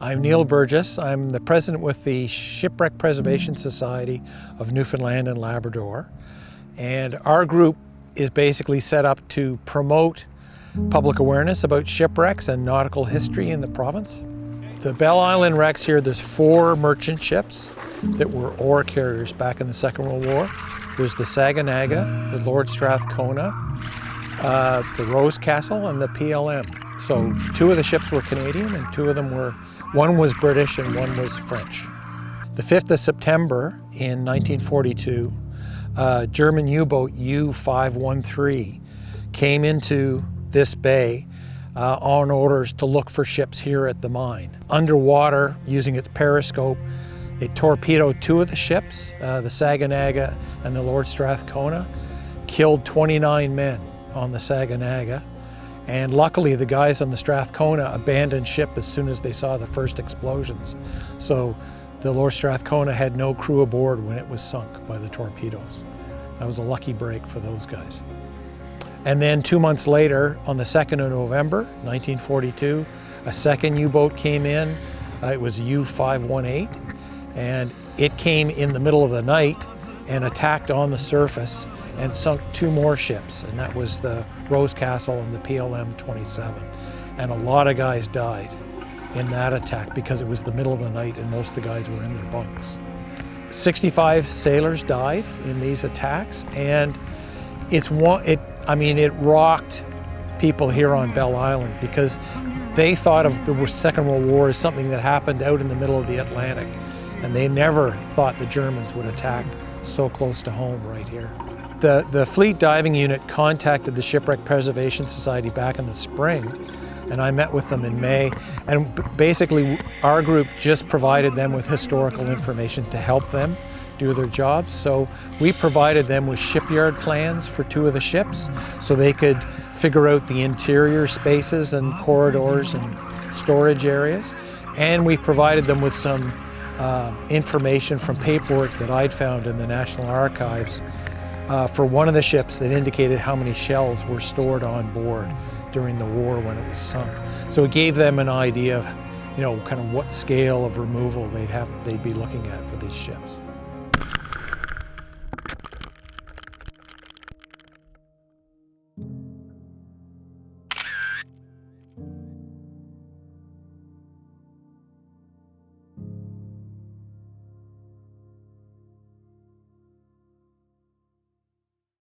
I'm Neil Burgess. I'm the president with the Shipwreck Preservation Society of Newfoundland and Labrador. And our group is basically set up to promote public awareness about shipwrecks and nautical history in the province. The Bell Island wrecks here, there's 4 merchant ships that were ore carriers back in the Second World War. There's the Saganaga, the Lord Strathcona, the Rosecastle, and the PLM. So 2 of the ships were Canadian and 2 of them were, one was British and one was French. The 5th of September in 1942, German U-boat U-513 came into this bay on orders to look for ships here at the mine. Underwater, using its periscope, it torpedoed 2 of the ships, the Saganaga and the Lord Strathcona, killed 29 men on the Saganaga. And luckily, the guys on the Strathcona abandoned ship as soon as they saw the first explosions. So the Lord Strathcona had no crew aboard when it was sunk by the torpedoes. That was a lucky break for those guys. And then 2 months later, on the 2nd of November, 1942, a second U-boat came in. It was U-518, and it came in the middle of the night and attacked on the surface and sunk 2 more ships, and that was the Rosecastle and the PLM-27. And a lot of guys died in that attack because it was the middle of the night and most of the guys were in their bunks. 65 sailors died in these attacks, and it rocked people here on Bell Island because they thought of the Second World War as something that happened out in the middle of the Atlantic, and they never thought the Germans would attack so close to home right here. The Fleet Diving Unit contacted the Shipwreck Preservation Society back in the spring, and I met with them in May, and basically our group just provided them with historical information to help them do their jobs. So we provided them with shipyard plans for 2 of the ships so they could figure out the interior spaces and corridors and storage areas. And we provided them with some information from paperwork that I'd found in the National Archives for one of the ships that indicated how many shells were stored on board during the war when it was sunk. So it gave them an idea of, kind of what scale of removal they'd be looking at for these ships.